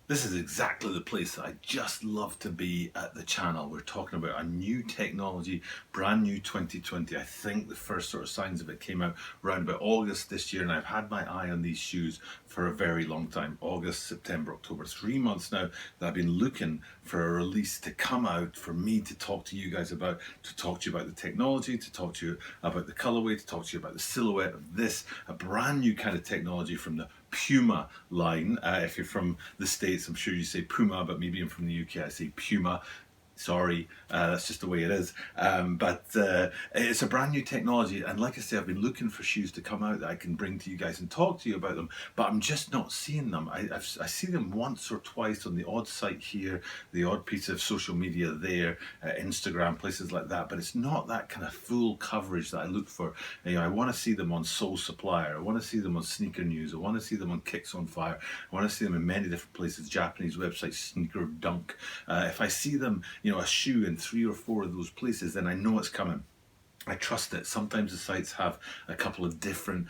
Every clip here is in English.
This is exactly the place that I just love to be at the channel. We're talking about a new technology, brand new 2020. I think the first sort of signs of it came out around about August this year, and I've had my eye on these shoes for a very long time. August, September, October, 3 months now that I've been looking for a release to come out for me to talk to you guys about, to talk to you about the technology, to talk to you about the colorway, to talk to you about the silhouette of this, a brand new kind of technology from the Puma line. If you're from the States, I'm sure you say Puma, but maybe I'm from the UK, I say Puma. Sorry, that's just the way it is. But it's a brand new technology, and like I say, I've been looking for shoes to come out that I can bring to you guys and talk to you about them, but I'm just not seeing them. I see them once or twice on the odd site here, the odd piece of social media there, Instagram, places like that, but it's not that kind of full coverage that I look for. You know, I want to see them on Sole Supplier, I want to see them on Sneaker News, I want to see them on Kicks on Fire, I want to see them in many different places, Japanese websites, Sneaker Dunk. If I see them, you know, a shoe in 3 or 4 of those places, then I know it's coming. I trust it. Sometimes the sites have a couple of different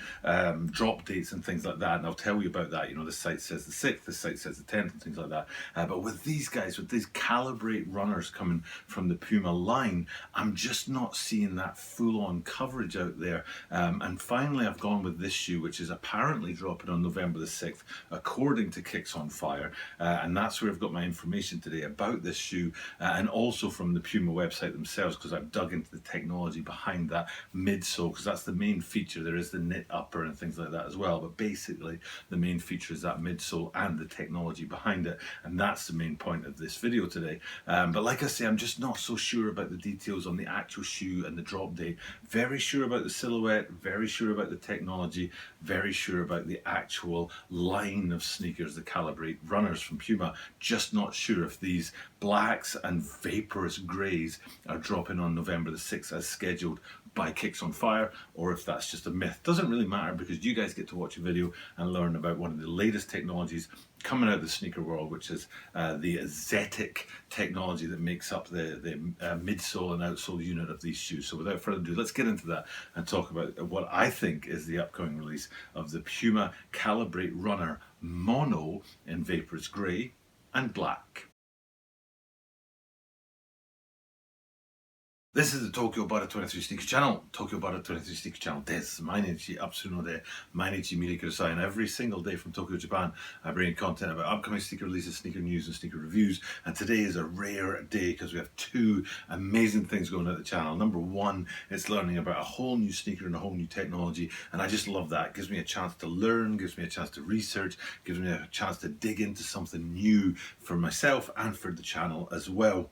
drop dates and things like that, and I'll tell you about that. You know, this site says the 6th, this site says the 10th, and things like that. But with these guys, with these Calibrate runners coming from the Puma line, I'm just not seeing that full-on coverage out there. And finally, I've gone with this shoe, which is apparently dropping on November the 6th, according to Kicks on Fire. And that's where I've got my information today about this shoe, and also from the Puma website themselves, because I've dug into the technology behind that midsole, because that's the main feature. There is the knit upper and things like that as well, but basically the main feature is that midsole and the technology behind it, and that's the main point of this video today. But like I say, I'm just not so sure about the details on the actual shoe and the drop date. Very sure about the silhouette, very sure about the technology, very sure about the actual line of sneakers, the Calibrate runners from Puma. Just not sure if these blacks and vaporous greys are dropping on November the 6th as scheduled by Kicks on Fire, or if that's just a myth. Doesn't really matter, because you guys get to watch a video and learn about one of the latest technologies coming out of the sneaker world, which is the Zetic technology that makes up the midsole and outsole unit of these shoes. So without further ado, let's get into that and talk about what I think is the upcoming release of the Puma Calibrate Runner Mono in vaporous grey and black. This is the Tokyo Bara 23 Sneaker Channel. Tokyo Bara 23 Sneaker Channel です。毎日アップするので、毎日見てください. And every single day from Tokyo, Japan, I bring content about upcoming sneaker releases, sneaker news, and sneaker reviews. And today is a rare day because we have 2 amazing things going on at the channel. Number 1, it's learning about a whole new sneaker and a whole new technology. And I just love that. It gives me a chance to learn, gives me a chance to research, gives me a chance to dig into something new for myself and for the channel as well.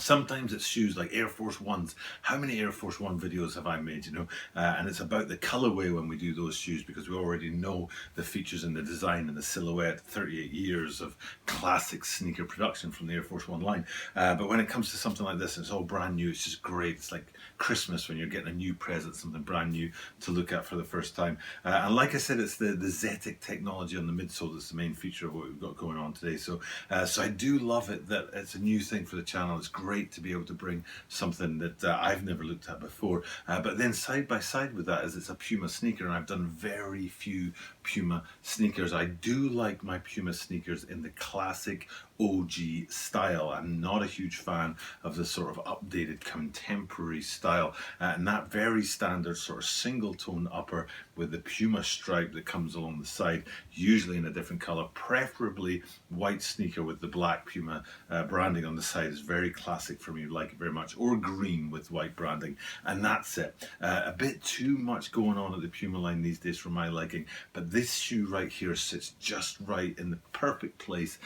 Sometimes it's shoes like Air Force Ones. How many Air Force One videos have I made, you know? And it's about the colorway when we do those shoes, because we already know the features and the design and the silhouette. 38 years of classic sneaker production from the Air Force One line. But when it comes to something like this, it's all brand new. It's just great. It's like Christmas when you're getting a new present, something brand new to look at for the first time. And like I said, it's the Zetic technology on the midsole that's the main feature of what we've got going on today. So I do love it that it's a new thing for the channel. It's great to be able to bring something that I've never looked at before. But then side by side with that is it's a Puma sneaker, and I've done very few Puma sneakers. I do like my Puma sneakers in the classic OG style. I'm not a huge fan of the sort of updated contemporary style, and that very standard sort of single tone upper with the Puma stripe that comes along the side, usually in a different color, preferably white sneaker with the black Puma branding on the side is very classic for me. Like it very much, or green with white branding, and that's it. A bit too much going on at the Puma line these days for my liking, but this shoe right here sits just right in the perfect place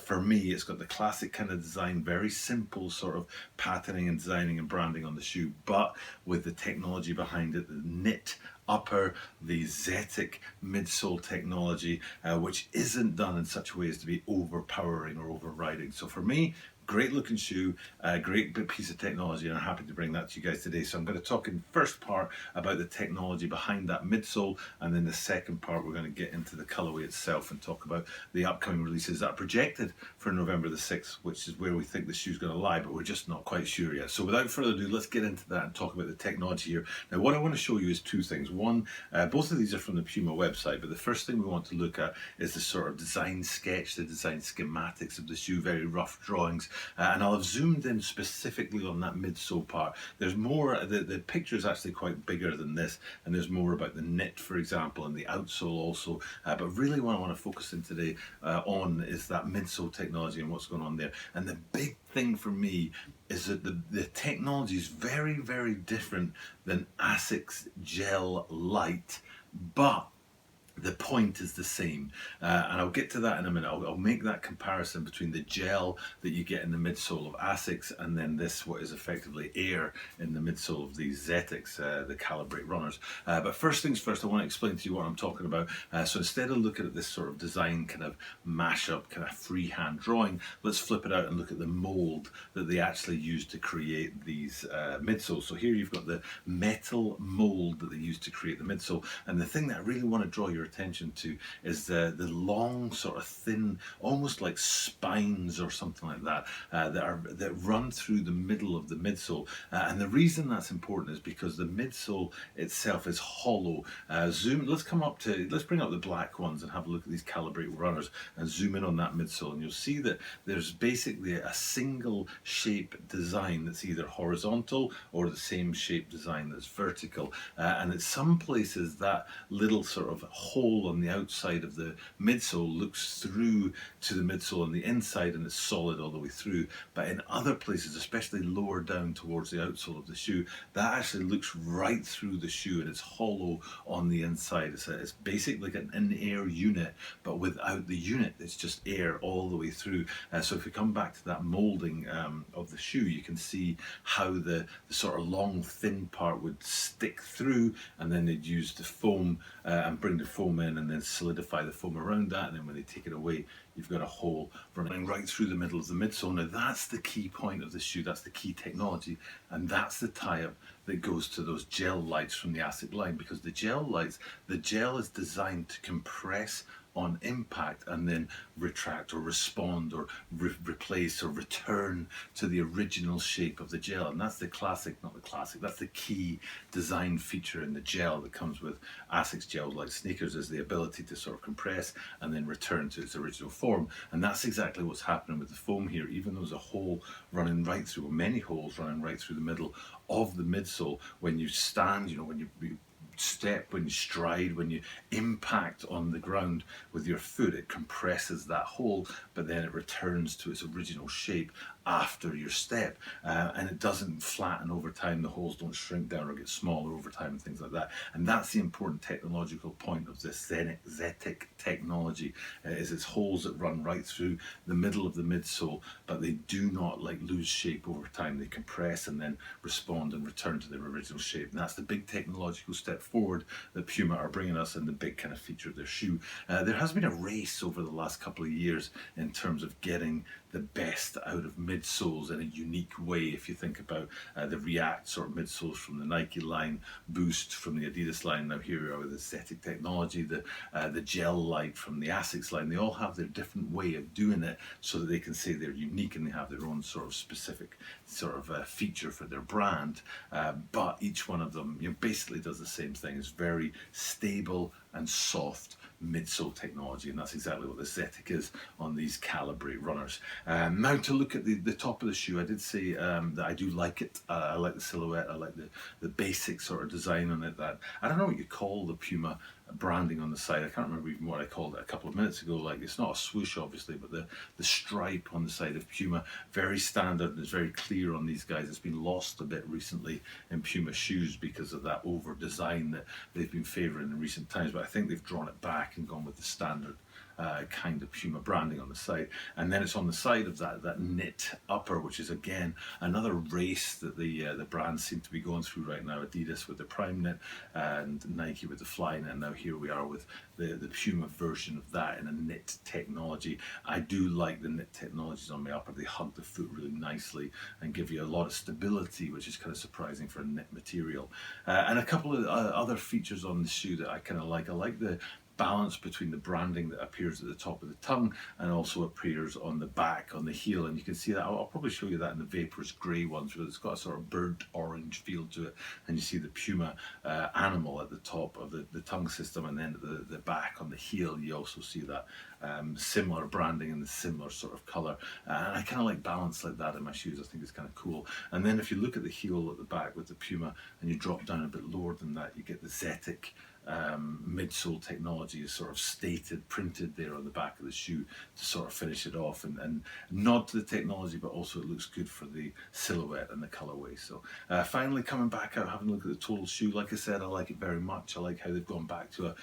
for me. It's got the classic kind of design, very simple sort of patterning and designing and branding on the shoe, but with the technology behind it, the knit upper, the Zetic midsole technology, which isn't done in such a way as to be overpowering or overriding. So for me, great looking shoe, a great big piece of technology, and I'm happy to bring that to you guys today. So I'm going to talk in the first part about the technology behind that midsole, and then the second part we're going to get into the colorway itself and talk about the upcoming releases that are projected for November the 6th, which is where we think the shoe's going to lie, but we're just not quite sure yet. So without further ado, let's get into that and talk about the technology here. Now, what I want to show you is two things. One, both of these are from the Puma website, but the first thing we want to look at is the sort of design sketch, the design schematics of the shoe, very rough drawings, and I'll have zoomed in specifically on that midsole part. There's more, the picture is actually quite bigger than this, and there's more about the knit, for example, and the outsole also, but really what I want to focus in today on is that midsole technology and what's going on there. And the big thing for me is that the technology is very, very different than ASIC's Gel Light, but the point is the same, and I'll get to that in a minute. I'll make that comparison between the gel that you get in the midsole of ASICs and then this, what is effectively air in the midsole of these Zetics, the Calibrate runners. But first things first, I want to explain to you what I'm talking about. So instead of looking at this sort of design kind of mashup, kind of freehand drawing, let's flip it out and look at the mold that they actually use to create these midsoles. So here you've got the metal mold that they use to create the midsole, and the thing that I really want to draw your attention to is the long sort of thin, almost like spines or something like that, that run through the middle of the midsole, and the reason that's important is because the midsole itself is hollow. Let's bring up the black ones and have a look at these Calibrate runners and zoom in on that midsole, and you'll see that there's basically a single shape design that's either horizontal or the same shape design that's vertical, and at some places that little sort of hole on the outside of the midsole looks through to the midsole on the inside and it's solid all the way through, but in other places, especially lower down towards the outsole of the shoe, that actually looks right through the shoe and it's hollow on the inside. It's basically like an in-air unit, but without the unit, it's just air all the way through. So if we come back to that molding of the shoe, you can see how the sort of long thin part would stick through, and then they'd use the foam and bring the foam in and then solidify the foam around that, and then when they take it away, you've got a hole running right through the middle of the midsole. Now that's the key point of the shoe, that's the key technology, and that's the tie-up that goes to those gel lights from the ASIC line, because the gel lights, the gel is designed to compress on impact and then retract or respond or replace or return to the original shape of the gel, and that's the that's the key design feature in the gel that comes with ASIC's gel light sneakers, is the ability to sort of compress and then return to its original form. And that's exactly what's happening with the foam here. Even though there's a hole running right through, or many holes running right through the middle of the midsole, when you stand, when you step, when you stride, when you impact on the ground with your foot, it compresses that hole, but then it returns to its original shape after your step, and it doesn't flatten over time. The holes don't shrink down or get smaller over time and things like that. And that's the important technological point of this Zetic technology, is its holes that run right through the middle of the midsole, but they do not lose shape over time. They compress and then respond and return to their original shape, and that's the big technological step forward that Puma are bringing us, and the big kind of feature of their shoe. There has been a race over the last couple of years in terms of getting the best out of midsoles in a unique way. If you think about the React sort of midsoles from the Nike line, Boost from the Adidas line, now here we are with the Zetic technology, the Gel Light from the ASICS line, they all have their different way of doing it so that they can say they're unique and they have their own sort of specific sort of feature for their brand, but each one of them basically does the same thing. It's very stable and soft midsole technology, and that's exactly what the Zetic is on these Calibrate runners. Now to look at the top of the shoe, I did say that I do like it. I like the silhouette, I like the basic sort of design on it. That I don't know what you call the Puma branding on the side. I can't remember even what I called it a couple of minutes ago. It's not a swoosh obviously, but the stripe on the side of Puma, very standard and it's very clear on these guys. It's been lost a bit recently in Puma shoes because of that over design that they've been favouring in recent times, but I think they've drawn it back and gone with the standard kind of Puma branding on the side. And then it's on the side of that knit upper, which is again another race that the brands seem to be going through right now. Adidas with the Prime Knit and Nike with the Fly Knit. Now here we are with the Puma version of that in a knit technology. I do like the knit technologies on my upper. They hug the foot really nicely and give you a lot of stability, which is kind of surprising for a knit material. And a couple of other features on the shoe that I kind of like. I like the balance between the branding that appears at the top of the tongue and also appears on the back, on the heel, and you can see that. I'll probably show you that in the Vaporous grey ones, where it's got a sort of burnt orange feel to it, and you see the Puma animal at the top of the tongue system, and then at the back on the heel you also see that similar branding and the similar sort of colour, and I kind of like balance like that in my shoes. I think it's kind of cool. And then if you look at the heel at the back with the Puma and you drop down a bit lower than that, you get the Zetic midsole technology is sort of stated, printed there on the back of the shoe to sort of finish it off and nod to the technology, but also it looks good for the silhouette and the colorway. So finally coming back out, having a look at the total shoe, like I said, I like it very much. I like how they've gone back to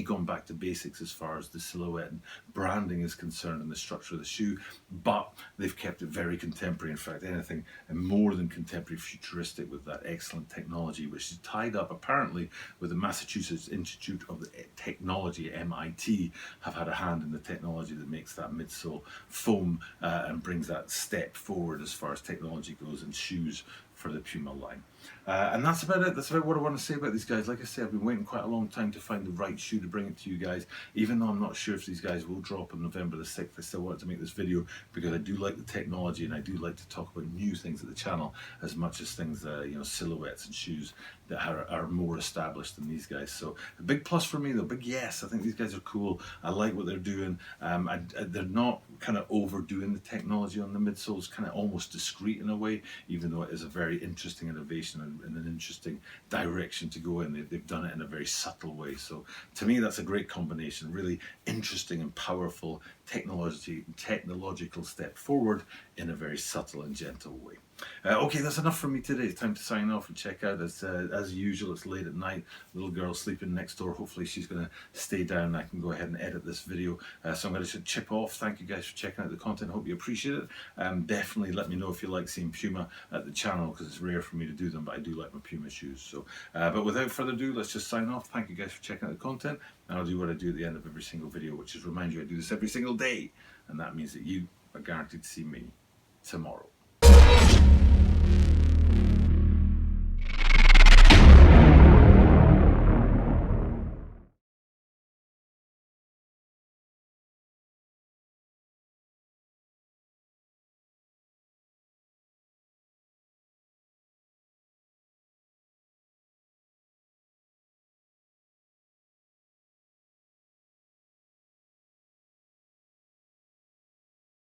gone back to basics as far as the silhouette and branding is concerned and the structure of the shoe, but they've kept it very contemporary. In fact, anything more than contemporary, futuristic, with that excellent technology, which is tied up apparently with the Massachusetts Institute of the Technology, MIT, have had a hand in the technology that makes that midsole foam and brings that step forward as far as technology goes in shoes for the Puma line. And that's about it. That's about what I want to say about these guys. Like I say, I've been waiting quite a long time to find the right shoe to bring it to you guys, even though I'm not sure if these guys will drop on November the 6th. I still wanted to make this video because I do like the technology and I do like to talk about new things at the channel as much as things, you know, silhouettes and shoes that are more established than these guys. So a big plus for me though, big yes. I think these guys are cool. I like what they're doing. They're not kind of overdoing the technology on the midsole. It's kind of almost discreet in a way, even though it is a very interesting innovation and an interesting direction to go in. They've done it in a very subtle way. So to me, that's a great combination. Really interesting and powerful technological step forward in a very subtle and gentle way. Okay, that's enough from me today. It's time to sign off and check out. As usual, it's late at night. Little girl sleeping next door. Hopefully she's going to stay down and I can go ahead and edit this video. So I'm going to chip off. Thank you guys for checking out the content. Hope you appreciate it. Definitely let me know if you like seeing Puma at the channel, because it's rare for me to do them, but I do like my Puma shoes. So, but without further ado, let's just sign off. Thank you guys for checking out the content. And I'll do what I do at the end of every single video, which is remind you I do this every single day. And that means that you are guaranteed to see me tomorrow.